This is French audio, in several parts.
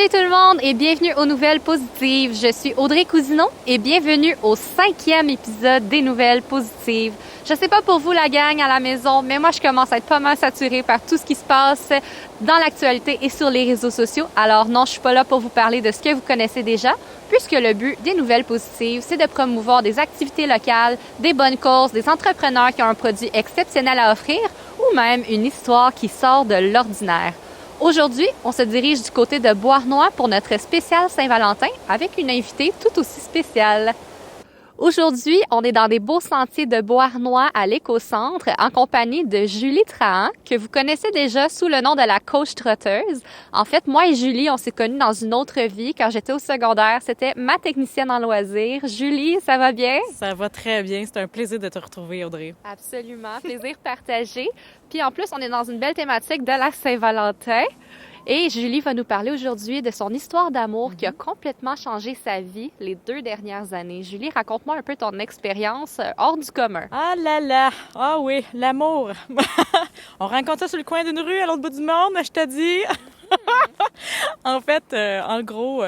Salut tout le monde et bienvenue aux Nouvelles Positives. Je suis Audrey Cousineau et bienvenue au 5e épisode des Nouvelles Positives. Je sais pas pour vous la gang à la maison, mais moi je commence à être pas mal saturée par tout ce qui se passe dans l'actualité et sur les réseaux sociaux. Alors non, je suis pas là pour vous parler de ce que vous connaissez déjà, puisque le but des Nouvelles Positives, c'est de promouvoir des activités locales, des bonnes causes, des entrepreneurs qui ont un produit exceptionnel à offrir ou même une histoire qui sort de l'ordinaire. Aujourd'hui, on se dirige du côté de Beauharnois pour notre spécial Saint-Valentin avec une invitée tout aussi spéciale. Aujourd'hui, on est dans des beaux sentiers de Beauharnois à l'Écocentre en compagnie de Julie Trahan, que vous connaissez déjà sous le nom de la coach trotteuse. En fait, moi et Julie, on s'est connus dans une autre vie quand j'étais au secondaire. C'était ma technicienne en loisirs. Julie, ça va bien? Ça va très bien. C'est un plaisir de te retrouver, Audrey. Absolument. Plaisir partagé. Puis en plus, on est dans une belle thématique de la Saint-Valentin. Et Julie va nous parler aujourd'hui de son histoire d'amour qui a complètement changé sa vie les 2 dernières années. Julie, raconte-moi un peu ton expérience hors du commun. Ah là là! Ah oui, l'amour! On rencontre ça sur le coin d'une rue à l'autre bout du monde, je te dis! En fait, en gros,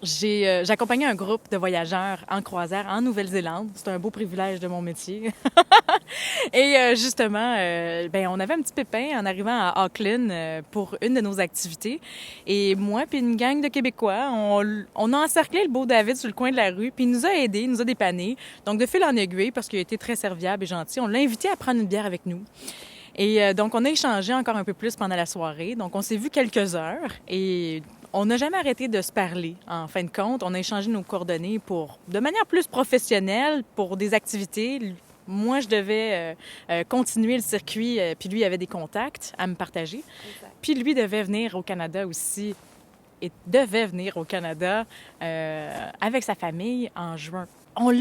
j'accompagnais un groupe de voyageurs en croisière en Nouvelle-Zélande. C'est un beau privilège de mon métier. Et justement, on avait un petit pépin en arrivant à Auckland pour une de nos activités. Et moi puis une gang de Québécois, on a encerclé le beau David sur le coin de la rue, puis il nous a aidés, il nous a dépanné. Donc, de fil en aiguille, parce qu'il a été très serviable et gentil, on l'a invité à prendre une bière avec nous. Et donc, on a échangé encore un peu plus pendant la soirée. Donc, on s'est vu quelques heures et on n'a jamais arrêté de se parler. En fin de compte, on a échangé nos coordonnées de manière plus professionnelle, pour des activités. Moi, je devais continuer le circuit, puis lui avait des contacts à me partager. Exact. Puis lui devait venir au Canada aussi, et devait venir au Canada avec sa famille en juin. On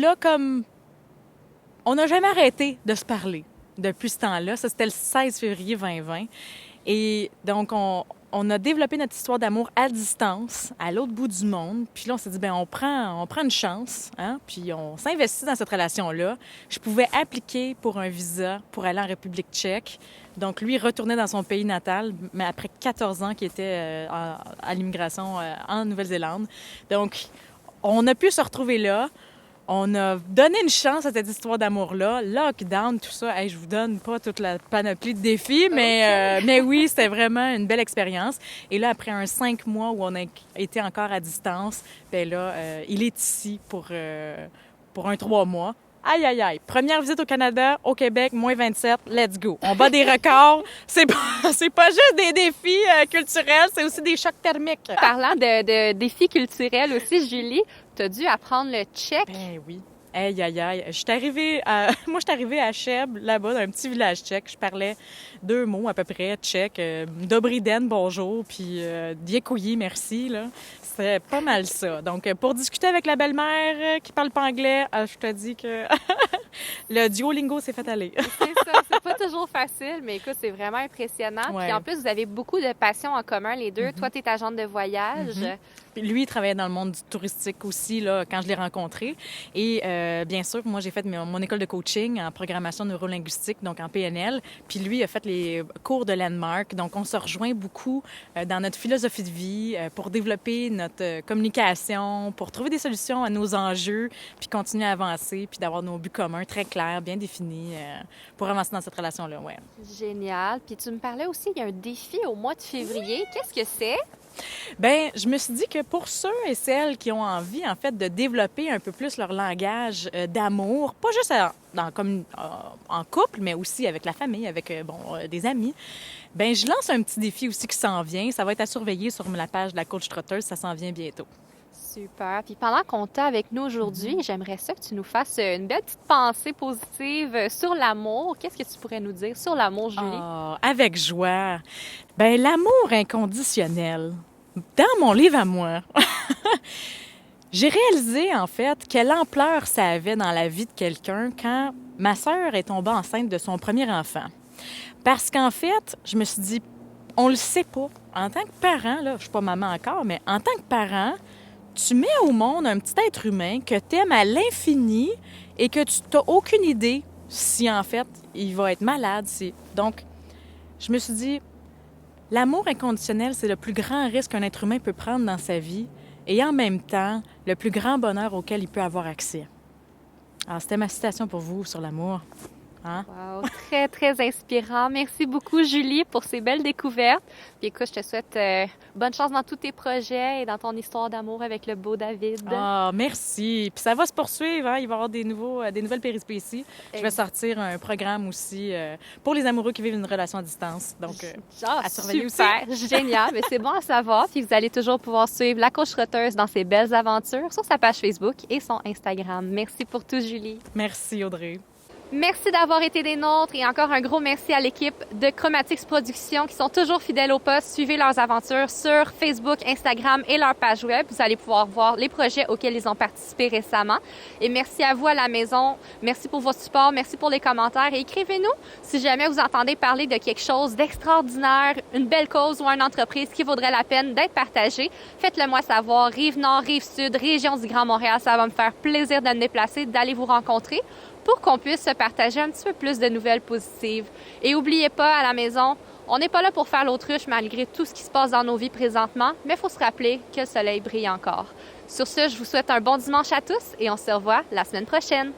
n'a jamais arrêté de se parler depuis ce temps-là. Ça, c'était le 16 février 2020. Et donc, on a développé notre histoire d'amour à distance, à l'autre bout du monde. Puis là, on s'est dit, on prend une chance, hein? Puis on s'investit dans cette relation-là. Je pouvais appliquer pour un visa pour aller en République tchèque. Donc, lui, il retournait dans son pays natal, mais après 14 ans qu'il était à l'immigration en Nouvelle-Zélande. Donc, on a pu se retrouver là. On a donné une chance à cette histoire d'amour-là. Lockdown, tout ça, hey, je vous donne pas toute la panoplie de défis, mais oui, c'était vraiment une belle expérience. Et là, après 5 mois où on a été encore à distance, bien là, il est ici pour un 3 mois. Aïe, aïe, aïe. Première visite au Canada, au Québec, moins 27, let's go. On bat des records. C'est pas juste des défis culturels, c'est aussi des chocs thermiques. Parlant de défis culturels aussi, Julie, tu as dû apprendre le tchèque. Ben oui. Aïe, aïe, aïe. Moi, je suis arrivée à Cheb, là-bas, dans un petit village tchèque. Je parlais 2 mots à peu près tchèque. Dobry den, bonjour, puis Diekouyi, merci, là. C'était pas mal ça. Donc, pour discuter avec la belle-mère qui parle pas anglais, je te dis que le Duolingo s'est fait aller. C'est ça, c'est pas toujours facile, mais écoute, c'est vraiment impressionnant. Ouais. Puis en plus, vous avez beaucoup de passions en commun, les deux. Toi, tu es agente de voyage. Puis lui, il travaillait dans le monde du touristique aussi, là, quand je l'ai rencontré. Et bien sûr, moi, j'ai fait mon école de coaching en programmation neurolinguistique, donc en PNL. Puis lui a fait les cours de Landmark. Donc, on se rejoint beaucoup dans notre philosophie de vie pour développer notre communication, pour trouver des solutions à nos enjeux, puis continuer à avancer, puis d'avoir nos buts communs très clairs, bien définis pour avancer dans cette relation-là, ouais. Génial. Puis tu me parlais aussi, il y a un défi au mois de février. Qu'est-ce que c'est? Bien, je me suis dit que pour ceux et celles qui ont envie, en fait, de développer un peu plus leur langage d'amour, pas juste en couple, mais aussi avec la famille, avec des amis, bien, je lance un petit défi aussi qui s'en vient. Ça va être à surveiller sur la page de la coach trotteuse. Ça s'en vient bientôt. Super. Puis pendant qu'on t'a avec nous aujourd'hui, j'aimerais ça que tu nous fasses une belle petite pensée positive sur l'amour. Qu'est-ce que tu pourrais nous dire sur l'amour, Julie? Oh, avec joie. Bien, l'amour inconditionnel. Dans mon livre à moi, j'ai réalisé, en fait, quelle ampleur ça avait dans la vie de quelqu'un quand ma sœur est tombée enceinte de son premier enfant. Parce qu'en fait, je me suis dit, on le sait pas. En tant que parent, là, je suis pas maman encore, mais en tant que parent, tu mets au monde un petit être humain que tu aimes à l'infini et que tu n'as aucune idée si, en fait, il va être malade. Donc, je me suis dit, L'amour inconditionnel, c'est le plus grand risque qu'un être humain peut prendre dans sa vie et en même temps, le plus grand bonheur auquel il peut avoir accès. Alors, c'était ma citation pour vous sur l'amour. Hein? Wow, très, très inspirant. Merci beaucoup, Julie, pour ces belles découvertes. Puis écoute, je te souhaite bonne chance dans tous tes projets et dans ton histoire d'amour avec le beau David. Ah, merci. Puis ça va se poursuivre, hein? Il va y avoir des nouvelles péripéties. Je vais sortir un programme aussi pour les amoureux qui vivent une relation à distance. Donc, à surveiller super, aussi. Génial. Mais c'est bon à savoir. Puis vous allez toujours pouvoir suivre la coach trotteuse dans ses belles aventures sur sa page Facebook et son Instagram. Merci pour tout, Julie. Merci, Audrey. Merci d'avoir été des nôtres et encore un gros merci à l'équipe de Chromatics Productions qui sont toujours fidèles au poste. Suivez leurs aventures sur Facebook, Instagram et leur page web. Vous allez pouvoir voir les projets auxquels ils ont participé récemment. Et merci à vous à la maison. Merci pour votre support. Merci pour les commentaires. Et écrivez-nous si jamais vous entendez parler de quelque chose d'extraordinaire, une belle cause ou une entreprise qui vaudrait la peine d'être partagée. Faites-le moi savoir. Rive-Nord, Rive-Sud, région du Grand Montréal. Ça va me faire plaisir de me déplacer, d'aller vous rencontrer, pour qu'on puisse se partager un petit peu plus de nouvelles positives. Et n'oubliez pas, à la maison, on n'est pas là pour faire l'autruche malgré tout ce qui se passe dans nos vies présentement, mais il faut se rappeler que le soleil brille encore. Sur ce, je vous souhaite un bon dimanche à tous et on se revoit la semaine prochaine.